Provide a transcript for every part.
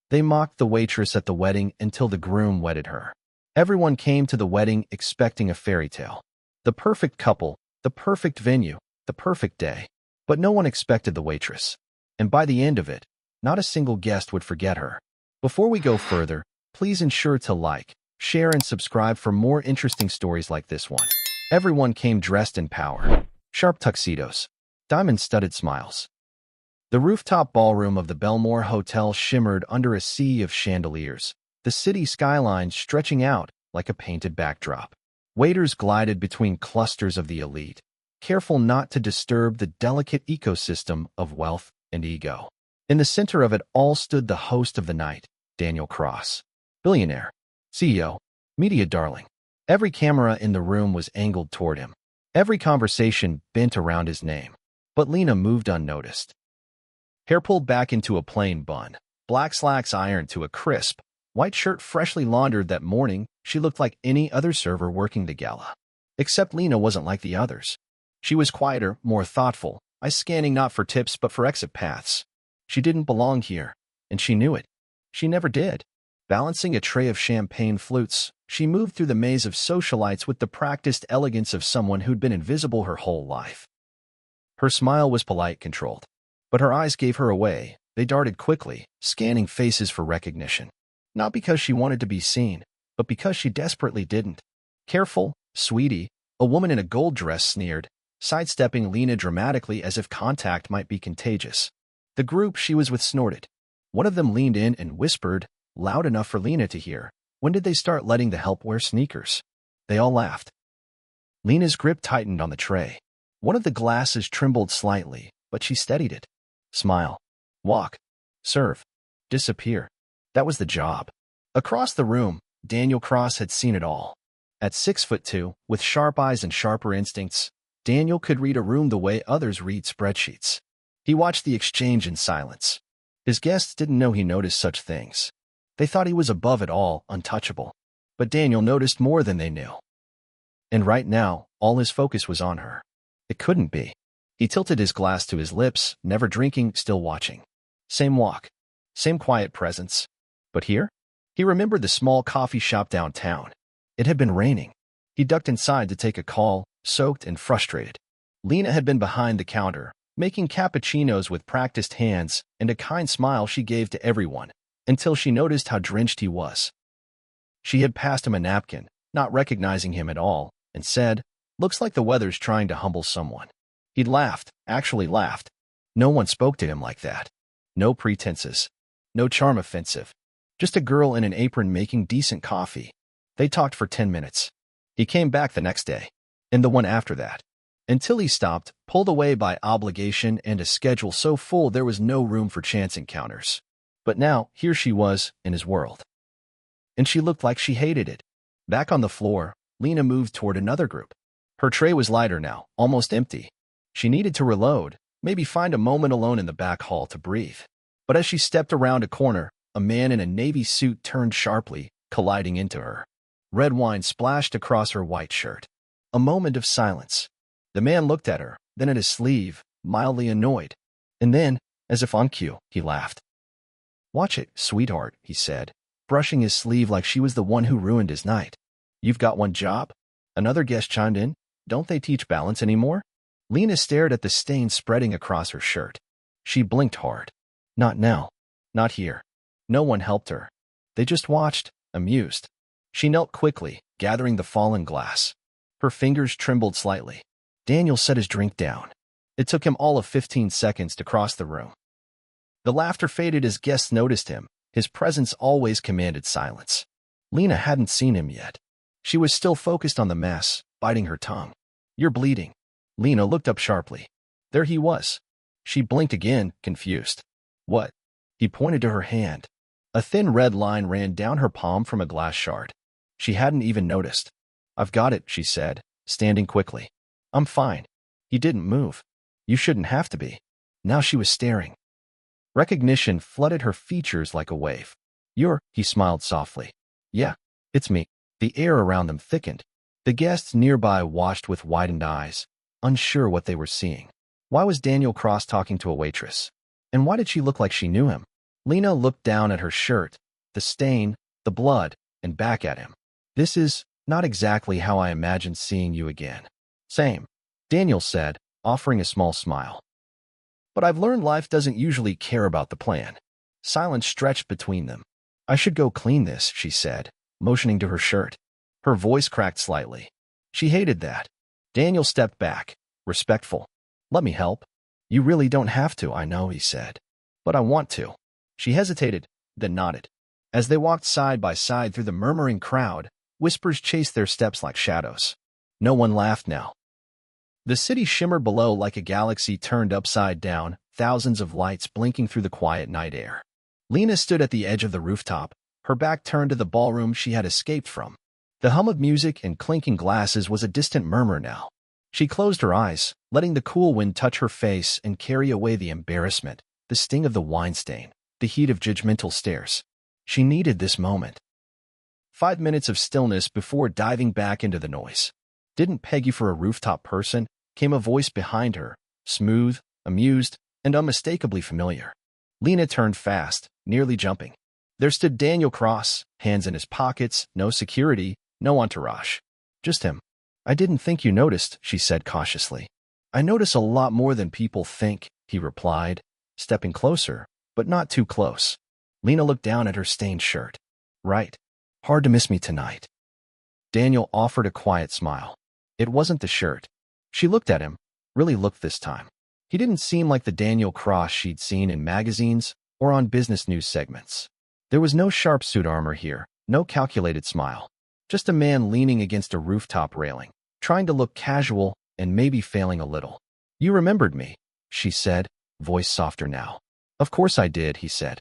They mocked the waitress at the wedding until the groom wedded her. Everyone came to the wedding expecting a fairy tale. The perfect couple, the perfect venue, the perfect day. But no one expected the waitress. And by the end of it, not a single guest would forget her. Before we go further, please ensure to like, share, and subscribe for more interesting stories like this one. Everyone came dressed in power. Sharp tuxedos. Diamond-studded smiles. The rooftop ballroom of the Belmore Hotel shimmered under a sea of chandeliers, the city skyline stretching out like a painted backdrop. Waiters glided between clusters of the elite, careful not to disturb the delicate ecosystem of wealth and ego. In the center of it all stood the host of the night, Daniel Cross. Billionaire, CEO, media darling. Every camera in the room was angled toward him. Every conversation bent around his name. But Lena moved unnoticed. Hair pulled back into a plain bun, black slacks ironed to a crisp, white shirt freshly laundered that morning, she looked like any other server working the gala. Except Lena wasn't like the others. She was quieter, more thoughtful, eyes scanning not for tips but for exit paths. She didn't belong here, and she knew it. She never did. Balancing a tray of champagne flutes, she moved through the maze of socialites with the practiced elegance of someone who'd been invisible her whole life. Her smile was polite, controlled. But her eyes gave her away. They darted quickly, scanning faces for recognition. Not because she wanted to be seen, but because she desperately didn't. Careful, sweetie, a woman in a gold dress sneered, sidestepping Lena dramatically as if contact might be contagious. The group she was with snorted. One of them leaned in and whispered, loud enough for Lena to hear, "When did they start letting the help wear sneakers?" They all laughed. Lena's grip tightened on the tray. One of the glasses trembled slightly, but she steadied it. Smile. Walk. Serve. Disappear. That was the job. Across the room, Daniel Cross had seen it all. At 6'2", with sharp eyes and sharper instincts, Daniel could read a room the way others read spreadsheets. He watched the exchange in silence. His guests didn't know he noticed such things. They thought he was above it all, untouchable. But Daniel noticed more than they knew. And right now, all his focus was on her. It couldn't be. He tilted his glass to his lips, never drinking, still watching. Same walk. Same quiet presence. But here? He remembered the small coffee shop downtown. It had been raining. He ducked inside to take a call, soaked and frustrated. Lena had been behind the counter, making cappuccinos with practiced hands and a kind smile she gave to everyone, until she noticed how drenched he was. She had passed him a napkin, not recognizing him at all, and said, "Looks like the weather's trying to humble someone." He'd laughed, actually laughed. No one spoke to him like that. No pretenses. No charm offensive. Just a girl in an apron making decent coffee. They talked for 10 minutes. He came back the next day. And the one after that. Until he stopped, pulled away by obligation and a schedule so full there was no room for chance encounters. But now, here she was, in his world. And she looked like she hated it. Back on the floor, Lena moved toward another group. Her tray was lighter now, almost empty. She needed to reload, maybe find a moment alone in the back hall to breathe. But as she stepped around a corner, a man in a navy suit turned sharply, colliding into her. Red wine splashed across her white shirt. A moment of silence. The man looked at her, then at his sleeve, mildly annoyed. And then, as if on cue, he laughed. "Watch it, sweetheart," he said, brushing his sleeve like she was the one who ruined his night. "You've got one job?" Another guest chimed in. "Don't they teach balance anymore?" Lena stared at the stain spreading across her shirt. She blinked hard. Not now. Not here. No one helped her. They just watched, amused. She knelt quickly, gathering the fallen glass. Her fingers trembled slightly. Daniel set his drink down. It took him all of 15 seconds to cross the room. The laughter faded as guests noticed him. His presence always commanded silence. Lena hadn't seen him yet. She was still focused on the mess, biting her tongue. "You're bleeding." Lena looked up sharply. There he was. She blinked again, confused. "What?" He pointed to her hand. A thin red line ran down her palm from a glass shard. She hadn't even noticed. "I've got it," she said, standing quickly. "I'm fine." He didn't move. "You shouldn't have to be." Now she was staring. Recognition flooded her features like a wave. He smiled softly. "Yeah, it's me." The air around them thickened. The guests nearby watched with widened eyes, unsure what they were seeing. Why was Daniel Cross talking to a waitress? And why did she look like she knew him? Lena looked down at her shirt, the stain, the blood, and back at him. This is not exactly how I imagined seeing you again. Same, Daniel said, offering a small smile. But I've learned life doesn't usually care about the plan. Silence stretched between them. I should go clean this, she said, motioning to her shirt. Her voice cracked slightly. She hated that. Daniel stepped back, respectful. Let me help. You really don't have to, I know, he said. But I want to. She hesitated, then nodded. As they walked side by side through the murmuring crowd, whispers chased their steps like shadows. No one laughed now. The city shimmered below like a galaxy turned upside down, thousands of lights blinking through the quiet night air. Lena stood at the edge of the rooftop, her back turned to the ballroom she had escaped from. The hum of music and clinking glasses was a distant murmur now. She closed her eyes, letting the cool wind touch her face and carry away the embarrassment, the sting of the wine stain, the heat of judgmental stares. She needed this moment. 5 minutes of stillness before diving back into the noise. Didn't peg you for a rooftop person, came a voice behind her, smooth, amused, and unmistakably familiar. Lena turned fast, nearly jumping. There stood Daniel Cross, hands in his pockets, no security, no entourage. Just him. I didn't think you noticed, she said cautiously. I notice a lot more than people think, he replied, stepping closer, but not too close. Lena looked down at her stained shirt. Right. Hard to miss me tonight. Daniel offered a quiet smile. It wasn't the shirt. She looked at him, really looked this time. He didn't seem like the Daniel Cross she'd seen in magazines or on business news segments. There was no sharp suit armor here, no calculated smile. Just a man leaning against a rooftop railing, trying to look casual and maybe failing a little. You remembered me, she said, voice softer now. Of course I did, he said.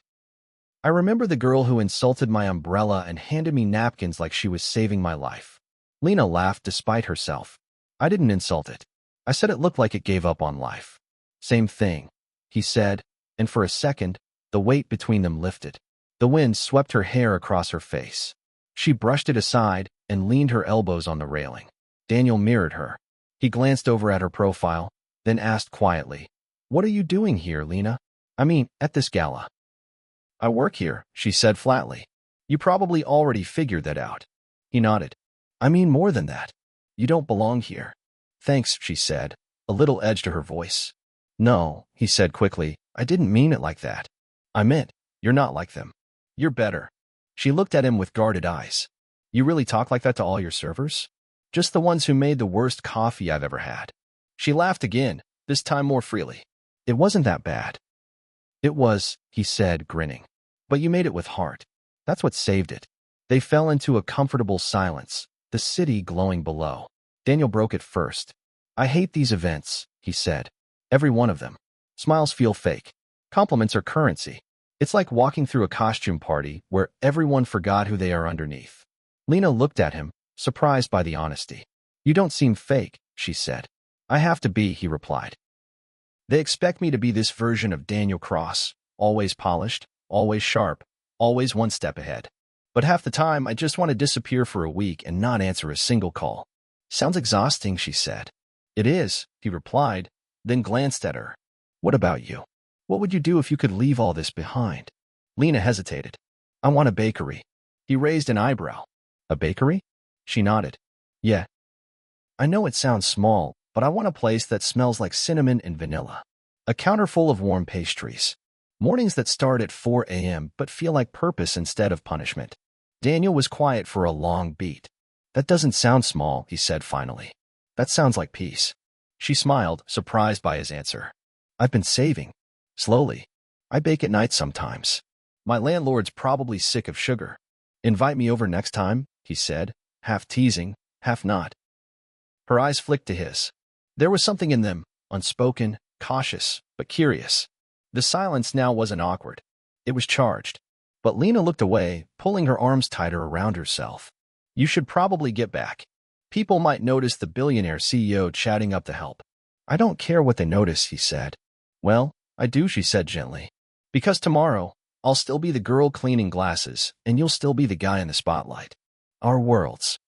I remember the girl who insulted my umbrella and handed me napkins like she was saving my life. Lena laughed despite herself. I didn't insult it. I said it looked like it gave up on life. Same thing, he said, and for a second, the weight between them lifted. The wind swept her hair across her face. She brushed it aside and leaned her elbows on the railing. Daniel mirrored her. He glanced over at her profile, then asked quietly, What are you doing here, Lena? I mean, at this gala. I work here, she said flatly. You probably already figured that out. He nodded. I mean more than that. You don't belong here. Thanks, she said, a little edge to her voice. No, he said quickly, I didn't mean it like that. I meant, you're not like them. You're better. She looked at him with guarded eyes. You really talk like that to all your servers? Just the ones who made the worst coffee I've ever had. She laughed again, this time more freely. It wasn't that bad. It was, he said, grinning. But you made it with heart. That's what saved it. They fell into a comfortable silence, the city glowing below. Daniel broke it first. I hate these events, he said. Every one of them. Smiles feel fake. Compliments are currency. It's like walking through a costume party where everyone forgot who they are underneath. Lena looked at him, surprised by the honesty. You don't seem fake, she said. I have to be, he replied. They expect me to be this version of Daniel Cross, always polished, always sharp, always one step ahead. But half the time, I just want to disappear for a week and not answer a single call. Sounds exhausting, she said. It is, he replied, then glanced at her. What about you? What would you do if you could leave all this behind? Lena hesitated. I want a bakery. He raised an eyebrow. A bakery? She nodded. Yeah. I know it sounds small, but I want a place that smells like cinnamon and vanilla. A counter full of warm pastries. Mornings that start at 4 a.m. but feel like purpose instead of punishment. Daniel was quiet for a long beat. That doesn't sound small, he said finally. That sounds like peace. She smiled, surprised by his answer. I've been saving. Slowly. I bake at night sometimes. My landlord's probably sick of sugar. Invite me over next time, he said, half teasing, half not. Her eyes flicked to his. There was something in them, unspoken, cautious, but curious. The silence now wasn't awkward. It was charged. But Lena looked away, pulling her arms tighter around herself. You should probably get back. People might notice the Billionaire CEO chatting up to help. I don't care what they notice, he said. Well, I do, she said gently. Because tomorrow, I'll still be the girl cleaning glasses, and you'll still be the guy in the spotlight. Our worlds.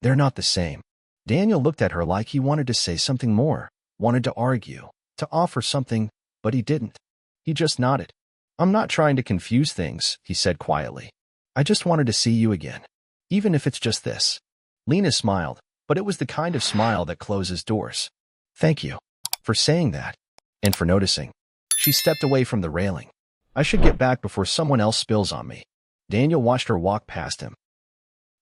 They're not the same. Daniel looked at her like he wanted to say something more, wanted to argue, to offer something, but he didn't. He just nodded. I'm not trying to confuse things, he said quietly. I just wanted to see you again. Even if it's just this. Lena smiled, but it was the kind of smile that closes doors. Thank you for saying that and for noticing. She stepped away from the railing. I should get back before someone else spills on me. Daniel watched her walk past him.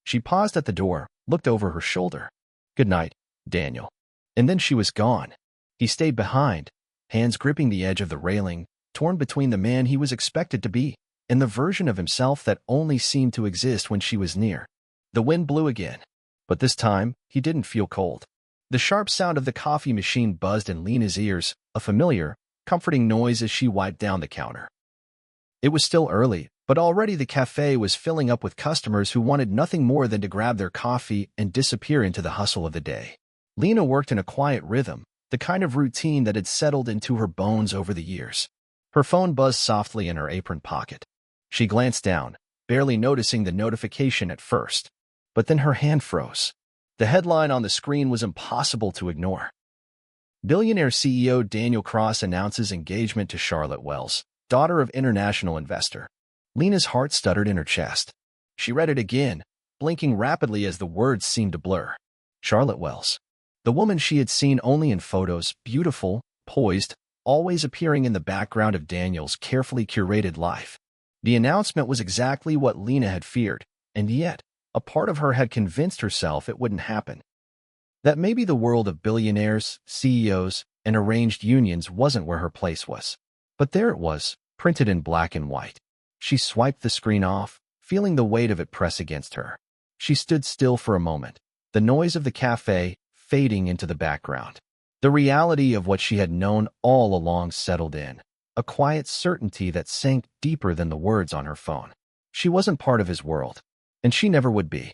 She paused at the door, looked over her shoulder. Good night, Daniel. And then she was gone. He stayed behind, hands gripping the edge of the railing, torn between the man he was expected to be and the version of himself that only seemed to exist when she was near. The wind blew again, but this time he didn't feel cold. The sharp sound of the coffee machine buzzed in Lena's ears, a familiar, comforting noise as she wiped down the counter. It was still early, but already the cafe was filling up with customers who wanted nothing more than to grab their coffee and disappear into the hustle of the day. Lena worked in a quiet rhythm, the kind of routine that had settled into her bones over the years. Her phone buzzed softly in her apron pocket. She glanced down, barely noticing the notification at first. But then her hand froze. The headline on the screen was impossible to ignore. Billionaire CEO Daniel Cross announces engagement to Charlotte Wells, daughter of international investor. Lena's heart stuttered in her chest. She read it again, blinking rapidly as the words seemed to blur. Charlotte Wells. The woman she had seen only in photos, beautiful, poised, always appearing in the background of Daniel's carefully curated life. The announcement was exactly what Lena had feared, and yet, a part of her had convinced herself it wouldn't happen. That maybe the world of billionaires, CEOs, and arranged unions wasn't where her place was. But there it was, printed in black and white. She swiped the screen off, feeling the weight of it press against her. She stood still for a moment, the noise of the cafe fading into the background. The reality of what she had known all along settled in, a quiet certainty that sank deeper than the words on her phone. She wasn't part of his world, and she never would be.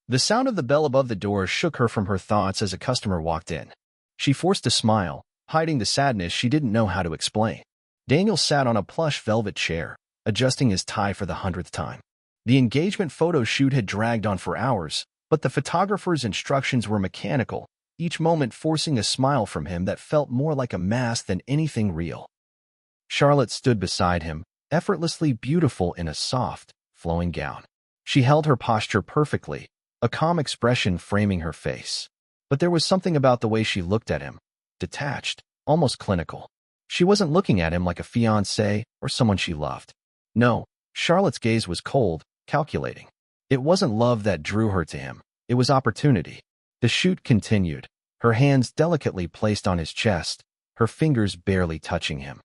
The sound of the bell above the door shook her from her thoughts as a customer walked in. She forced a smile, hiding the sadness she didn't know how to explain. Daniel sat on a plush velvet chair, adjusting his tie for the 100th time. The engagement photo shoot had dragged on for hours, but the photographer's instructions were mechanical, each moment forcing a smile from him that felt more like a mask than anything real. Charlotte stood beside him, effortlessly beautiful in a soft, flowing gown. She held her posture perfectly, a calm expression framing her face. But there was something about the way she looked at him, detached, almost clinical. She wasn't looking at him like a fiancé or someone she loved. No, Charlotte's gaze was cold, calculating. It wasn't love that drew her to him. It was opportunity. The shoot continued, her hands delicately placed on his chest, her fingers barely touching him.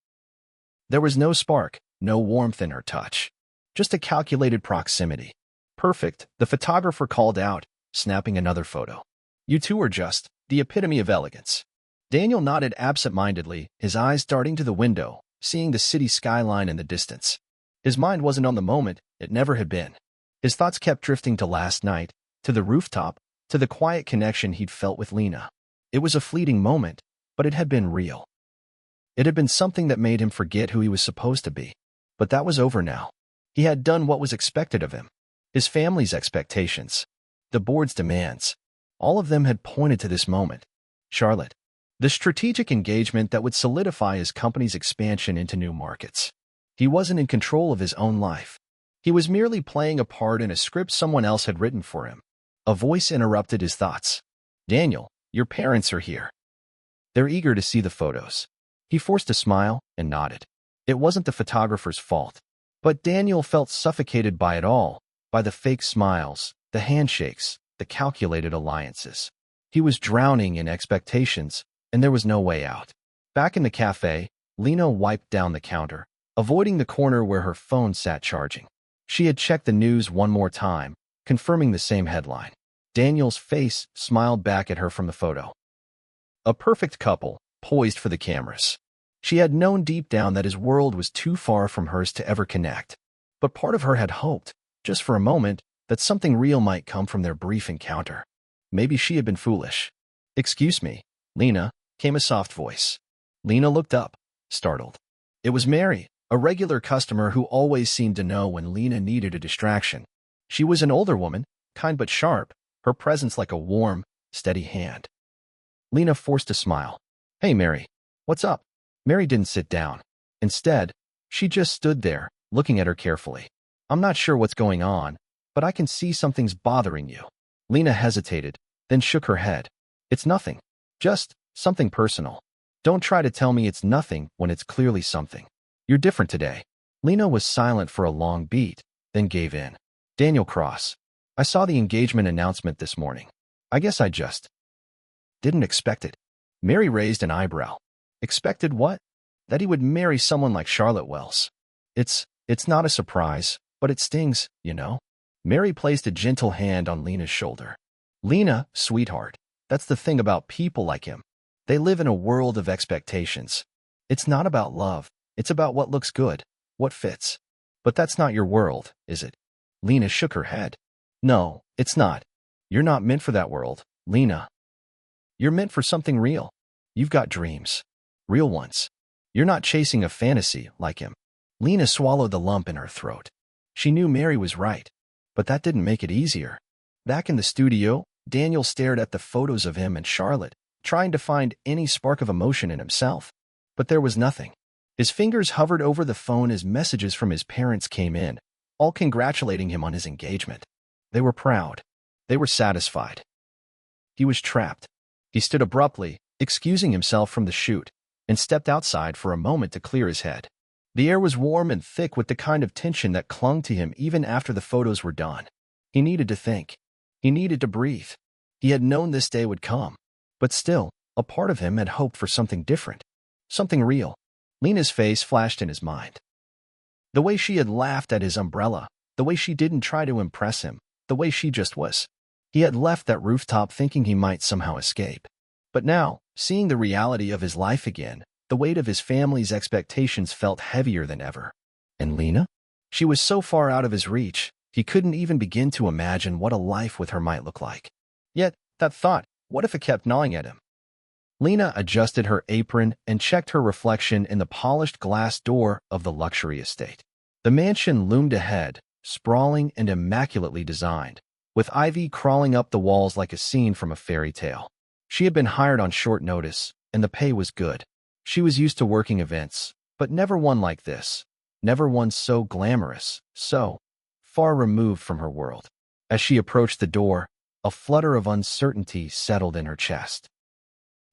There was no spark, no warmth in her touch. Just a calculated proximity. Perfect, the photographer called out, snapping another photo. You two are just the epitome of elegance. Daniel nodded absent-mindedly, his eyes darting to the window, seeing the city skyline in the distance. His mind wasn't on the moment, it never had been. His thoughts kept drifting to last night, to the rooftop, to the quiet connection he'd felt with Lena. It was a fleeting moment, but it had been real. It had been something that made him forget who he was supposed to be. But that was over now. He had done what was expected of him. His family's expectations. The board's demands. All of them had pointed to this moment. Charlotte. The strategic engagement that would solidify his company's expansion into new markets. He wasn't in control of his own life. He was merely playing a part in a script someone else had written for him. A voice interrupted his thoughts. Daniel, your parents are here. They're eager to see the photos. He forced a smile and nodded. It wasn't the photographer's fault. But Daniel felt suffocated by it all, by the fake smiles, the handshakes, the calculated alliances. He was drowning in expectations, and there was no way out. Back in the cafe, Lena wiped down the counter, avoiding the corner where her phone sat charging. She had checked the news one more time, confirming the same headline. Daniel's face smiled back at her from the photo. A perfect couple, poised for the cameras. She had known deep down that his world was too far from hers to ever connect. But part of her had hoped, just for a moment, that something real might come from their brief encounter. Maybe she had been foolish. Excuse me, Lena, came a soft voice. Lena looked up, startled. It was Mary, a regular customer who always seemed to know when Lena needed a distraction. She was an older woman, kind but sharp, her presence like a warm, steady hand. Lena forced a smile. Hey, Mary. What's up? Mary didn't sit down. Instead, She just stood there, looking at her carefully. I'm not sure what's going on, but I can see something's bothering you. Lena hesitated, then shook her head. It's nothing. Just something personal. Don't try to tell me it's nothing when it's clearly something. You're different today. Lena was silent for a long beat, then gave in. Daniel Cross. I saw the engagement announcement this morning. I guess I just didn't expect it. Mary raised an eyebrow. Expected what? That he would marry someone like Charlotte Wells. It's not a surprise, but it stings, you know. Mary placed a gentle hand on Lena's shoulder. Lena, sweetheart, that's the thing about people like him. They live in a world of expectations. It's not about love. It's about what looks good, what fits. But that's not your world, is it? Lena shook her head. No, it's not. You're not meant for that world, Lena. You're meant for something real. You've got dreams. Real ones. You're not chasing a fantasy like him. Lena swallowed the lump in her throat. She knew Mary was right, but that didn't make it easier. Back in the studio, Daniel stared at the photos of him and Charlotte, trying to find any spark of emotion in himself. But there was nothing. His fingers hovered over the phone as messages from his parents came in, all congratulating him on his engagement. They were proud. They were satisfied. He was trapped. He stood abruptly, excusing himself from the shoot, and stepped outside for a moment to clear his head. The air was warm and thick with the kind of tension that clung to him even after the photos were done. He needed to think. He needed to breathe. He had known this day would come. But still, a part of him had hoped for something different. Something real. Lena's face flashed in his mind. The way she had laughed at his umbrella, the way she didn't try to impress him, the way she just was. He had left that rooftop thinking he might somehow escape. But now, seeing the reality of his life again, the weight of his family's expectations felt heavier than ever. And Lena? She was so far out of his reach, he couldn't even begin to imagine what a life with her might look like. Yet, that thought, what if it kept gnawing at him? Lena adjusted her apron and checked her reflection in the polished glass door of the luxury estate. The mansion loomed ahead, sprawling and immaculately designed, with ivy crawling up the walls like a scene from a fairy tale. She had been hired on short notice, and the pay was good. She was used to working events, but never one like this. Never one so glamorous, so far removed from her world. As she approached the door, a flutter of uncertainty settled in her chest.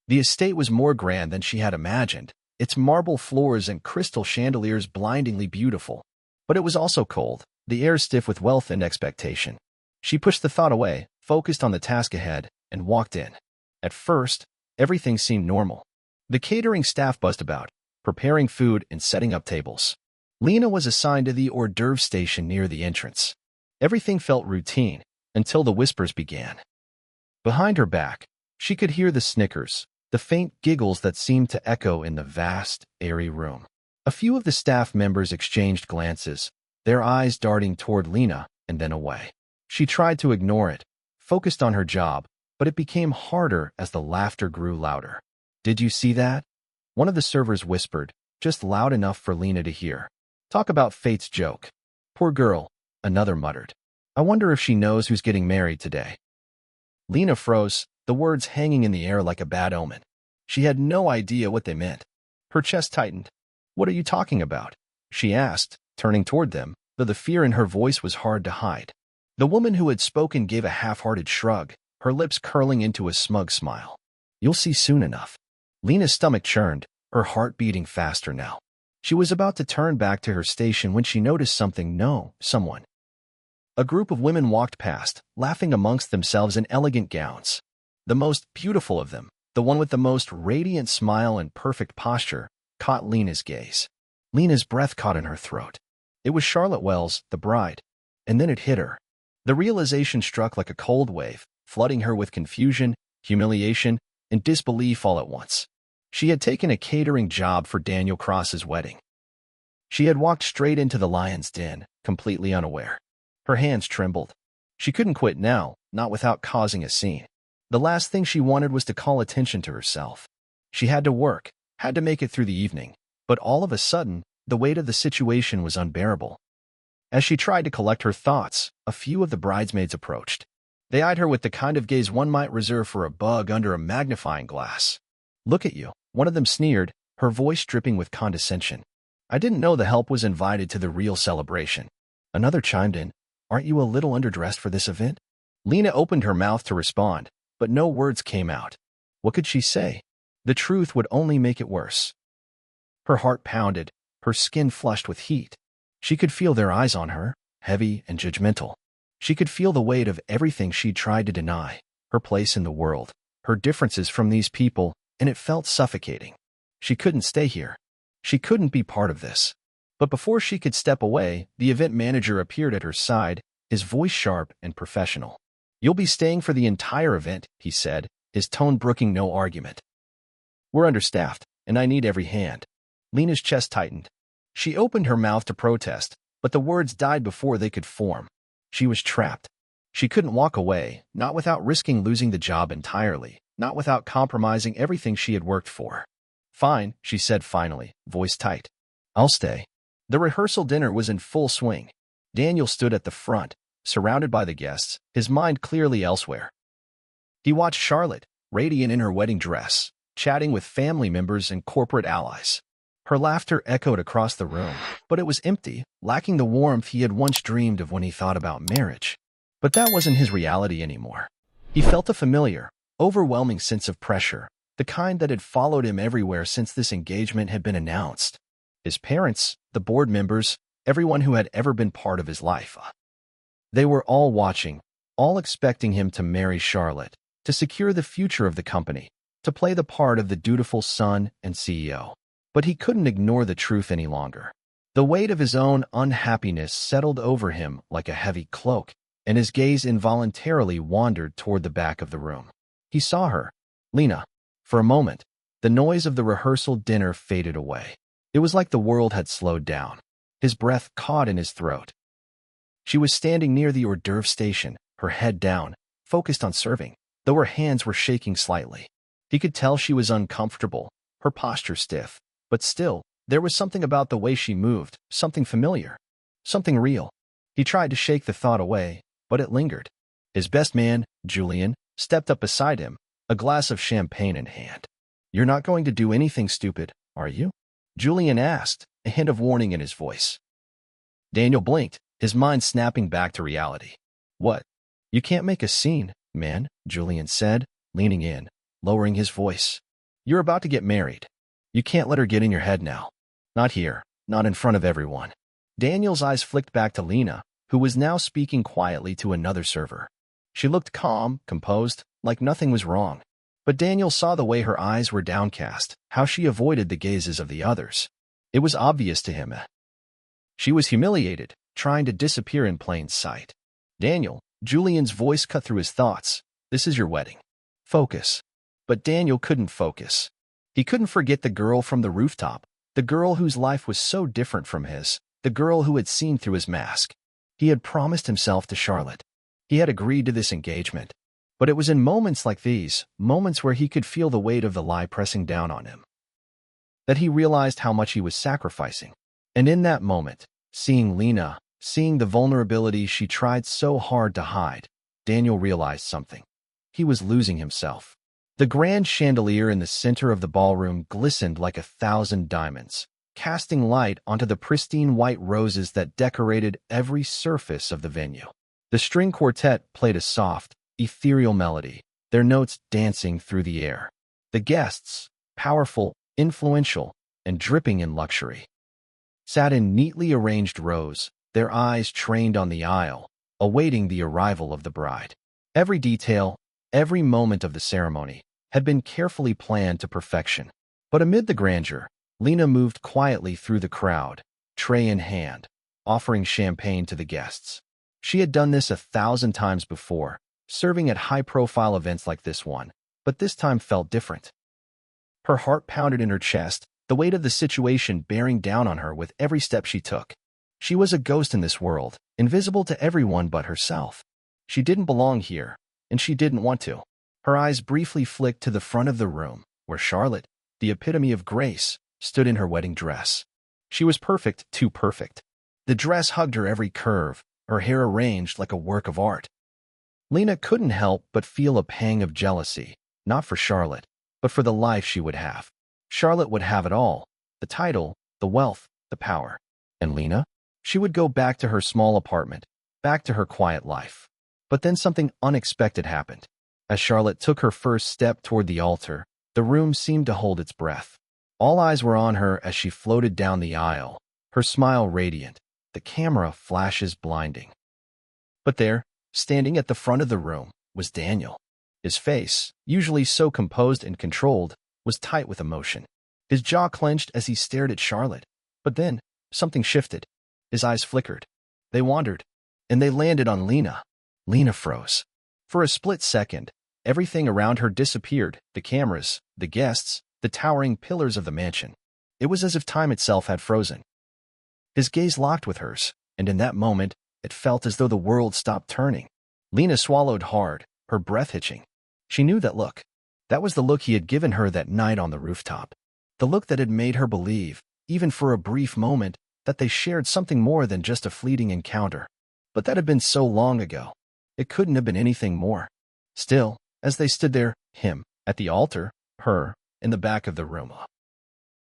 The estate was more grand than she had imagined, its marble floors and crystal chandeliers blindingly beautiful. But it was also cold, the air stiff with wealth and expectation. She pushed the thought away, focused on the task ahead, and walked in. At first, everything seemed normal. The catering staff buzzed about, preparing food and setting up tables. Lena was assigned to the hors d'oeuvre station near the entrance. Everything felt routine, until the whispers began. Behind her back, she could hear the snickers, the faint giggles that seemed to echo in the vast, airy room. A few of the staff members exchanged glances, their eyes darting toward Lena and then away. She tried to ignore it, focused on her job, but it became harder as the laughter grew louder. Did you see that? One of the servers whispered, just loud enough for Lena to hear. Talk about fate's joke. Poor girl, another muttered. I wonder if she knows who's getting married today. Lena froze, the words hanging in the air like a bad omen. She had no idea what they meant. Her chest tightened. What are you talking about? She asked, turning toward them, though the fear in her voice was hard to hide. The woman who had spoken gave a half-hearted shrug, her lips curling into a smug smile. You'll see soon enough. Lena's stomach churned, her heart beating faster now. She was about to turn back to her station when she noticed someone. A group of women walked past, laughing amongst themselves in elegant gowns. The most beautiful of them, the one with the most radiant smile and perfect posture, caught Lena's gaze. Lena's breath caught in her throat. It was Charlotte Wells, the bride. And then it hit her. The realization struck like a cold wave, flooding her with confusion, humiliation, and disbelief all at once. She had taken a catering job for Daniel Cross's wedding. She had walked straight into the lion's den, completely unaware. Her hands trembled. She couldn't quit now, not without causing a scene. The last thing she wanted was to call attention to herself. She had to work, had to make it through the evening, but all of a sudden, the weight of the situation was unbearable. As she tried to collect her thoughts, a few of the bridesmaids approached. They eyed her with the kind of gaze one might reserve for a bug under a magnifying glass. Look at you, one of them sneered, her voice dripping with condescension. I didn't know the help was invited to the real celebration. Another chimed in, aren't you a little underdressed for this event? Lena opened her mouth to respond, but no words came out. What could she say? The truth would only make it worse. Her heart pounded, her skin flushed with heat. She could feel their eyes on her, heavy and judgmental. She could feel the weight of everything she'd tried to deny, her place in the world, her differences from these people, and it felt suffocating. She couldn't stay here. She couldn't be part of this. But before she could step away, the event manager appeared at her side, his voice sharp and professional. You'll be staying for the entire event, he said, his tone brooking no argument. We're understaffed, and I need every hand. Lena's chest tightened. She opened her mouth to protest, but the words died before they could form. She was trapped. She couldn't walk away, not without risking losing the job entirely, not without compromising everything she had worked for. Fine, she said finally, voice tight. I'll stay. The rehearsal dinner was in full swing. Daniel stood at the front, surrounded by the guests, his mind clearly elsewhere. He watched Charlotte, radiant in her wedding dress, chatting with family members and corporate allies. Her laughter echoed across the room, but it was empty, lacking the warmth he had once dreamed of when he thought about marriage. But that wasn't his reality anymore. He felt a familiar, overwhelming sense of pressure, the kind that had followed him everywhere since this engagement had been announced. His parents, the board members, everyone who had ever been part of his life. They were all watching, all expecting him to marry Charlotte, to secure the future of the company, to play the part of the dutiful son and CEO. But he couldn't ignore the truth any longer. The weight of his own unhappiness settled over him like a heavy cloak, and his gaze involuntarily wandered toward the back of the room. He saw her, Lena. For a moment, the noise of the rehearsal dinner faded away. It was like the world had slowed down. His breath caught in his throat. She was standing near the hors d'oeuvre station, her head down, focused on serving, though her hands were shaking slightly. He could tell she was uncomfortable, her posture stiff, but still, there was something about the way she moved, something familiar, something real. He tried to shake the thought away, but it lingered. His best man, Julian, stepped up beside him, a glass of champagne in hand. You're not going to do anything stupid, are you? Julian asked, a hint of warning in his voice. Daniel blinked, his mind snapping back to reality. What? You can't make a scene, man, Julian said, leaning in, lowering his voice. You're about to get married. You can't let her get in your head now. Not here, not in front of everyone. Daniel's eyes flicked back to Lena, who was now speaking quietly to another server. She looked calm, composed, like nothing was wrong. But Daniel saw the way her eyes were downcast, how she avoided the gazes of the others. It was obvious to him. She was humiliated, trying to disappear in plain sight. Daniel, Julian's voice cut through his thoughts. This is your wedding. Focus. But Daniel couldn't focus. He couldn't forget the girl from the rooftop, the girl whose life was so different from his, the girl who had seen through his mask. He had promised himself to Charlotte. He had agreed to this engagement. But it was in moments like these, moments where he could feel the weight of the lie pressing down on him, that he realized how much he was sacrificing. And in that moment, seeing Lena, seeing the vulnerability she tried so hard to hide, Daniel realized something. He was losing himself. The grand chandelier in the center of the ballroom glistened like 1,000 diamonds, casting light onto the pristine white roses that decorated every surface of the venue. The string quartet played a soft, ethereal melody, their notes dancing through the air. The guests, powerful, influential, and dripping in luxury, sat in neatly arranged rows, their eyes trained on the aisle, awaiting the arrival of the bride. Every detail, every moment of the ceremony had been carefully planned to perfection. But amid the grandeur, Lena moved quietly through the crowd, tray in hand, offering champagne to the guests. She had done this 1,000 times before, serving at high-profile events like this one, but this time felt different. Her heart pounded in her chest, the weight of the situation bearing down on her with every step she took. She was a ghost in this world, invisible to everyone but herself. She didn't belong here, and she didn't want to. Her eyes briefly flicked to the front of the room, where Charlotte, the epitome of grace, stood in her wedding dress. She was perfect, too perfect. The dress hugged her every curve, her hair arranged like a work of art. Lena couldn't help but feel a pang of jealousy, not for Charlotte, but for the life she would have. Charlotte would have it all, the title, the wealth, the power. And Lena? She would go back to her small apartment, back to her quiet life. But then something unexpected happened. As Charlotte took her first step toward the altar, the room seemed to hold its breath. All eyes were on her as she floated down the aisle, her smile radiant, the camera flashes blinding. But there, standing at the front of the room, was Daniel. His face, usually so composed and controlled, was tight with emotion. His jaw clenched as he stared at Charlotte. But then, something shifted. His eyes flickered. They wandered, and they landed on Lena. Lena froze. For a split second, everything around her disappeared, the cameras, the guests, the towering pillars of the mansion. It was as if time itself had frozen. His gaze locked with hers, and in that moment, it felt as though the world stopped turning. Lena swallowed hard, her breath hitching. She knew that look. That was the look he had given her that night on the rooftop. The look that had made her believe, even for a brief moment, that they shared something more than just a fleeting encounter. But that had been so long ago. It couldn't have been anything more. Still, as they stood there, him, at the altar, her, in the back of the room,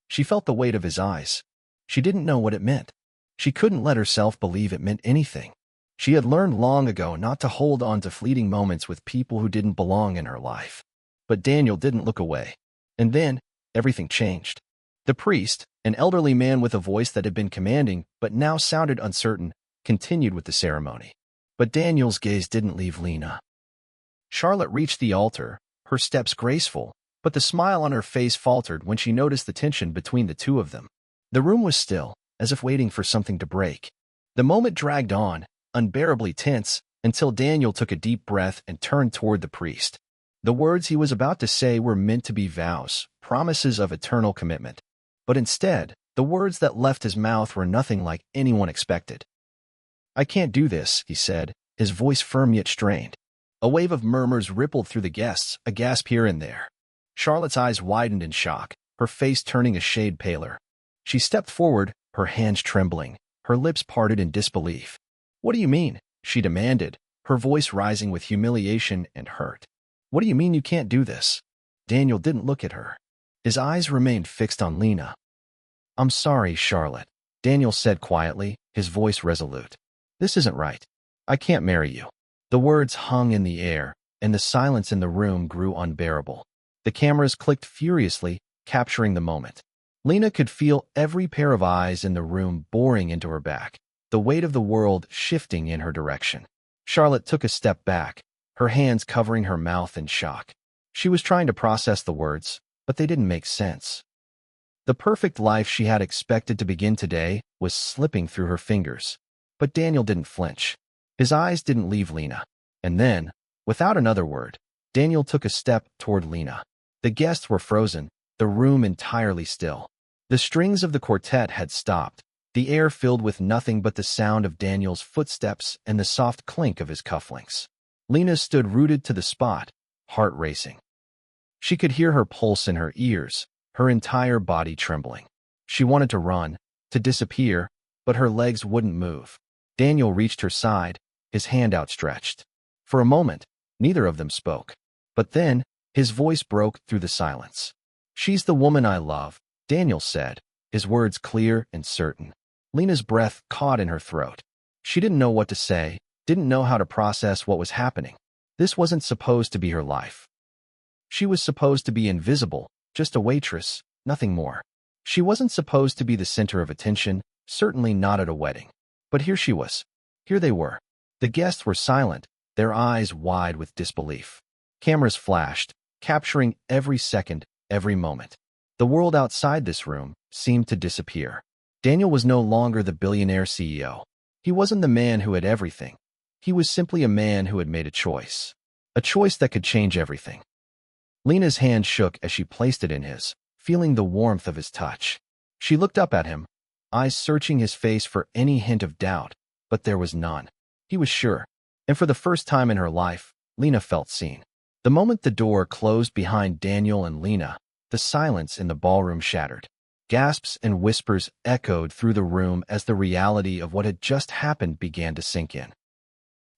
she felt the weight of his eyes. She didn't know what it meant. She couldn't let herself believe it meant anything. She had learned long ago not to hold on to fleeting moments with people who didn't belong in her life. But Daniel didn't look away. And then, everything changed. The priest, an elderly man with a voice that had been commanding but now sounded uncertain, continued with the ceremony. But Daniel's gaze didn't leave Lena. Charlotte reached the altar, her steps graceful, but the smile on her face faltered when she noticed the tension between the two of them. The room was still, as if waiting for something to break. The moment dragged on, unbearably tense, until Daniel took a deep breath and turned toward the priest. The words he was about to say were meant to be vows, promises of eternal commitment. But instead, the words that left his mouth were nothing like anyone expected. "I can't do this," he said, his voice firm yet strained. A wave of murmurs rippled through the guests, a gasp here and there. Charlotte's eyes widened in shock, her face turning a shade paler. She stepped forward, her hands trembling, her lips parted in disbelief. "What do you mean?" she demanded, her voice rising with humiliation and hurt. "What do you mean you can't do this?" Daniel didn't look at her. His eyes remained fixed on Lena. "I'm sorry, Charlotte," Daniel said quietly, his voice resolute. "This isn't right. I can't marry you." The words hung in the air, and the silence in the room grew unbearable. The cameras clicked furiously, capturing the moment. Lena could feel every pair of eyes in the room boring into her back, the weight of the world shifting in her direction. Charlotte took a step back, her hands covering her mouth in shock. She was trying to process the words, but they didn't make sense. The perfect life she had expected to begin today was slipping through her fingers. But Daniel didn't flinch. His eyes didn't leave Lena. And then, without another word, Daniel took a step toward Lena. The guests were frozen, the room entirely still. The strings of the quartet had stopped, the air filled with nothing but the sound of Daniel's footsteps and the soft clink of his cufflinks. Lena stood rooted to the spot, heart racing. She could hear her pulse in her ears, her entire body trembling. She wanted to run, to disappear, but her legs wouldn't move. Daniel reached her side, his hand outstretched. For a moment, neither of them spoke. But then, his voice broke through the silence. "She's the woman I love," Daniel said, his words clear and certain. Lena's breath caught in her throat. She didn't know what to say, didn't know how to process what was happening. This wasn't supposed to be her life. She was supposed to be invisible, just a waitress, nothing more. She wasn't supposed to be the center of attention, certainly not at a wedding. But here she was. Here they were. The guests were silent, their eyes wide with disbelief. Cameras flashed, capturing every second, every moment. The world outside this room seemed to disappear. Daniel was no longer the billionaire CEO. He wasn't the man who had everything. He was simply a man who had made a choice that could change everything. Lena's hand shook as she placed it in his, feeling the warmth of his touch. She looked up at him, eyes searching his face for any hint of doubt, but there was none. He was sure, and for the first time in her life, Lena felt seen. The moment the door closed behind Daniel and Lena, the silence in the ballroom shattered. Gasps and whispers echoed through the room as the reality of what had just happened began to sink in.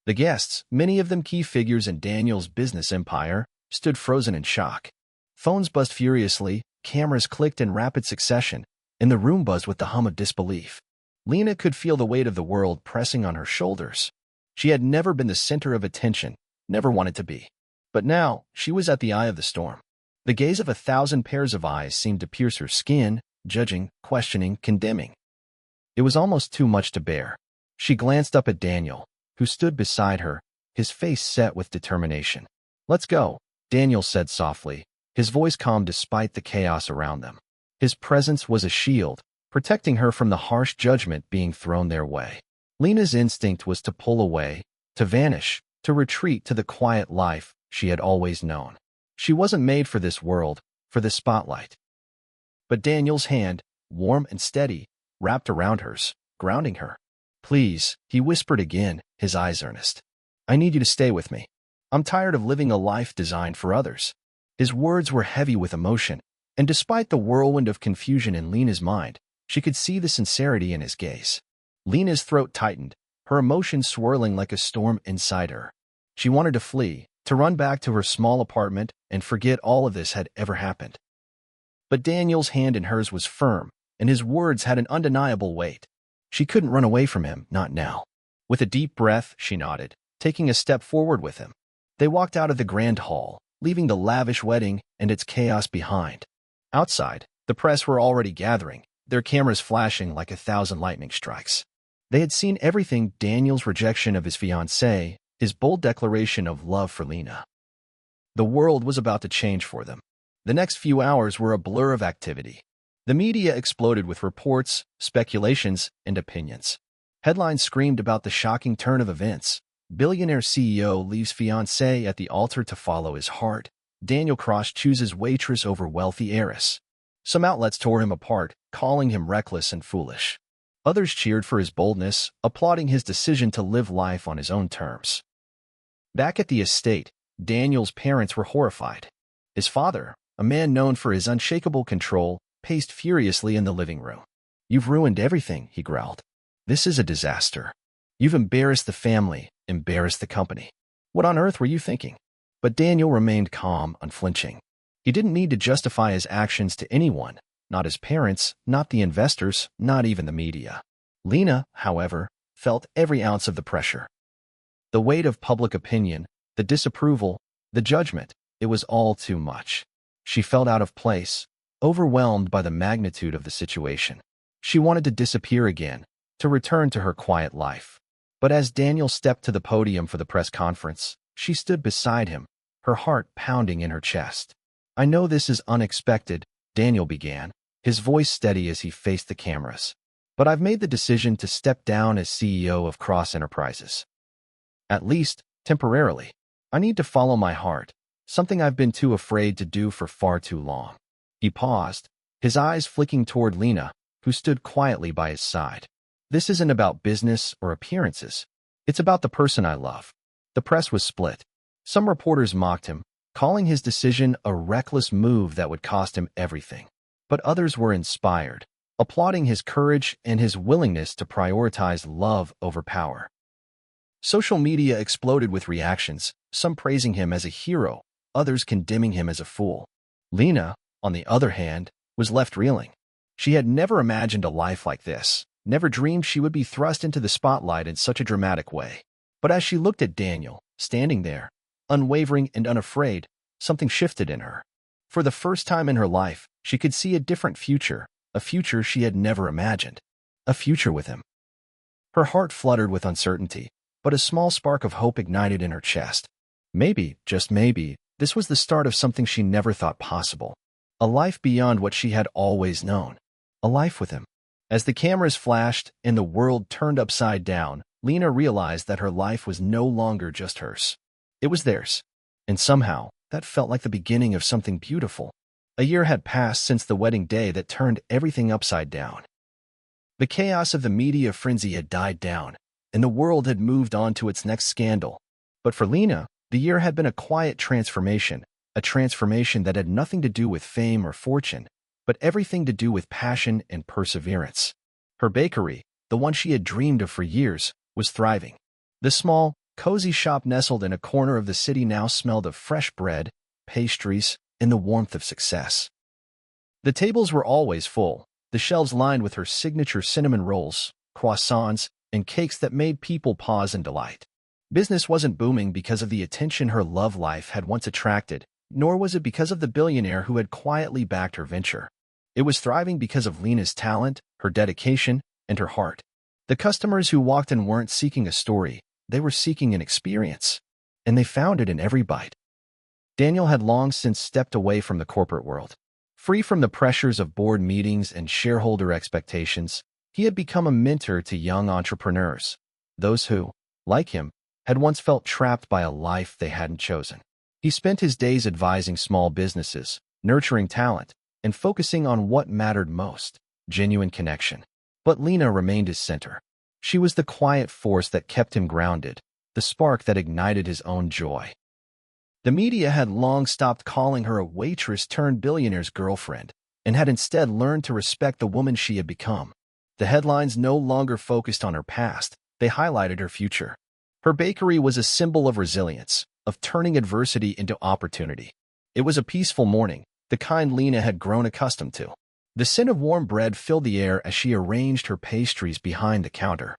The guests, many of them key figures in Daniel's business empire, stood frozen in shock. Phones buzzed furiously, cameras clicked in rapid succession, and the room buzzed with the hum of disbelief. Lena could feel the weight of the world pressing on her shoulders. She had never been the center of attention, never wanted to be. But now, she was at the eye of the storm. The gaze of 1,000 pairs of eyes seemed to pierce her skin, judging, questioning, condemning. It was almost too much to bear. She glanced up at Daniel, who stood beside her, his face set with determination. "Let's go," Daniel said softly, his voice calm despite the chaos around them. His presence was a shield, protecting her from the harsh judgment being thrown their way. Lena's instinct was to pull away, to vanish, to retreat to the quiet life she had always known. She wasn't made for this world, for the spotlight. But Daniel's hand, warm and steady, wrapped around hers, grounding her. "Please," he whispered again, his eyes earnest. "I need you to stay with me. I'm tired of living a life designed for others." His words were heavy with emotion, and despite the whirlwind of confusion in Lena's mind, she could see the sincerity in his gaze. Lena's throat tightened, her emotions swirling like a storm inside her. She wanted to flee, to run back to her small apartment and forget all of this had ever happened. But Daniel's hand in hers was firm, and his words had an undeniable weight. She couldn't run away from him, not now. With a deep breath, she nodded, taking a step forward with him. They walked out of the grand hall, leaving the lavish wedding and its chaos behind. Outside, the press were already gathering, their cameras flashing like 1,000 lightning strikes. They had seen everything: Daniel's rejection of his fiancée, his bold declaration of love for Lena. The world was about to change for them. The next few hours were a blur of activity. The media exploded with reports, speculations, and opinions. Headlines screamed about the shocking turn of events. Billionaire CEO leaves fiancée at the altar to follow his heart. Daniel Cross chooses waitress over wealthy heiress. Some outlets tore him apart, calling him reckless and foolish. Others cheered for his boldness, applauding his decision to live life on his own terms. Back at the estate, Daniel's parents were horrified. His father, a man known for his unshakable control, paced furiously in the living room. "You've ruined everything," he growled. "This is a disaster. You've embarrassed the family, embarrassed the company. What on earth were you thinking?" But Daniel remained calm, unflinching. He didn't need to justify his actions to anyone, not his parents, not the investors, not even the media. Lena, however, felt every ounce of the pressure. The weight of public opinion, the disapproval, the judgment, it was all too much. She felt out of place, overwhelmed by the magnitude of the situation. She wanted to disappear again, to return to her quiet life. But as Daniel stepped to the podium for the press conference, she stood beside him, her heart pounding in her chest. "I know this is unexpected," Daniel began, his voice steady as he faced the cameras. "But I've made the decision to step down as CEO of Cross Enterprises. At least, temporarily. I need to follow my heart, something I've been too afraid to do for far too long." He paused, his eyes flicking toward Lena, who stood quietly by his side. "This isn't about business or appearances. It's about the person I love." The press was split. Some reporters mocked him, calling his decision a reckless move that would cost him everything. But others were inspired, applauding his courage and his willingness to prioritize love over power. Social media exploded with reactions, some praising him as a hero, others condemning him as a fool. Lena, on the other hand, was left reeling. She had never imagined a life like this, never dreamed she would be thrust into the spotlight in such a dramatic way. But as she looked at Daniel, standing there, unwavering and unafraid, something shifted in her. For the first time in her life, she could see a different future, a future she had never imagined, a future with him. Her heart fluttered with uncertainty, but a small spark of hope ignited in her chest. Maybe, just maybe, this was the start of something she never thought possible. A life beyond what she had always known. A life with him. As the cameras flashed and the world turned upside down, Lena realized that her life was no longer just hers. It was theirs. And somehow, that felt like the beginning of something beautiful. A year had passed since the wedding day that turned everything upside down. The chaos of the media frenzy had died down, and the world had moved on to its next scandal. But for Lena, the year had been a quiet transformation, a transformation that had nothing to do with fame or fortune, but everything to do with passion and perseverance. Her bakery, the one she had dreamed of for years, was thriving. The small, cozy shop nestled in a corner of the city now smelled of fresh bread, pastries, and the warmth of success. The tables were always full, the shelves lined with her signature cinnamon rolls, croissants, and cakes that made people pause in delight. Business wasn't booming because of the attention her love life had once attracted, nor was it because of the billionaire who had quietly backed her venture. It was thriving because of Lena's talent, her dedication, and her heart. The customers who walked in weren't seeking a story, they were seeking an experience, and they found it in every bite. Daniel had long since stepped away from the corporate world. Free from the pressures of board meetings and shareholder expectations, he had become a mentor to young entrepreneurs, those who, like him, had once felt trapped by a life they hadn't chosen. He spent his days advising small businesses, nurturing talent, and focusing on what mattered most, genuine connection. But Lena remained his center. She was the quiet force that kept him grounded, the spark that ignited his own joy. The media had long stopped calling her a waitress turned billionaire's girlfriend, and had instead learned to respect the woman she had become. The headlines no longer focused on her past, they highlighted her future. Her bakery was a symbol of resilience, of turning adversity into opportunity. It was a peaceful morning, the kind Lena had grown accustomed to. The scent of warm bread filled the air as she arranged her pastries behind the counter.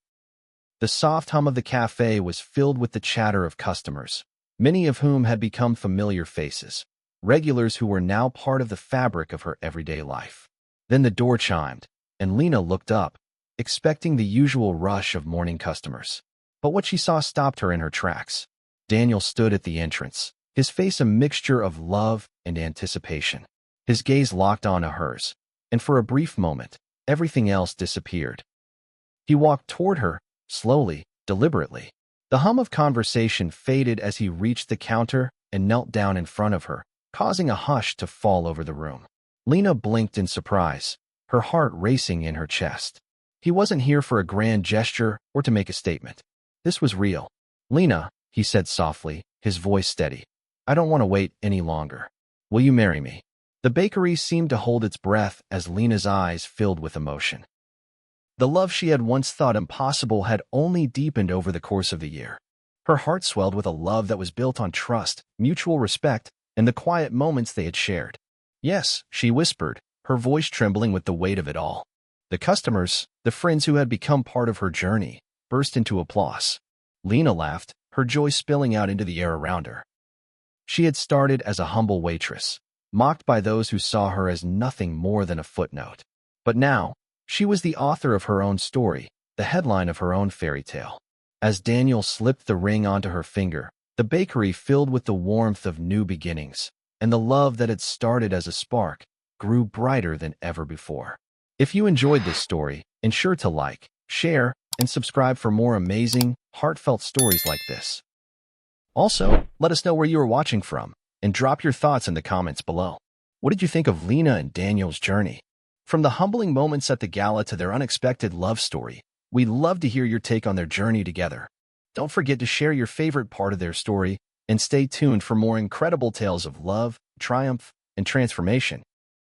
The soft hum of the cafe was filled with the chatter of customers, many of whom had become familiar faces, regulars who were now part of the fabric of her everyday life. Then the door chimed, and Lena looked up, expecting the usual rush of morning customers. But what she saw stopped her in her tracks. Daniel stood at the entrance, his face a mixture of love and anticipation. His gaze locked onto hers, and for a brief moment, everything else disappeared. He walked toward her, slowly, deliberately. The hum of conversation faded as he reached the counter and knelt down in front of her, causing a hush to fall over the room. Lena blinked in surprise, her heart racing in her chest. He wasn't here for a grand gesture or to make a statement. This was real. "Lena," he said softly, his voice steady, "I don't want to wait any longer. Will you marry me?" The bakery seemed to hold its breath as Lena's eyes filled with emotion. The love she had once thought impossible had only deepened over the course of the year. Her heart swelled with a love that was built on trust, mutual respect, and the quiet moments they had shared. "Yes," she whispered, her voice trembling with the weight of it all. The customers, the friends who had become part of her journey, burst into applause. Lena laughed, her joy spilling out into the air around her. She had started as a humble waitress, mocked by those who saw her as nothing more than a footnote. But now, she was the author of her own story, the headline of her own fairy tale. As Daniel slipped the ring onto her finger, the bakery filled with the warmth of new beginnings, and the love that had started as a spark grew brighter than ever before. If you enjoyed this story, ensure to like, share, and subscribe for more amazing, heartfelt stories like this. Also, let us know where you are watching from, and drop your thoughts in the comments below. What did you think of Lena and Daniel's journey? From the humbling moments at the gala to their unexpected love story, we'd love to hear your take on their journey together. Don't forget to share your favorite part of their story, and stay tuned for more incredible tales of love, triumph, and transformation.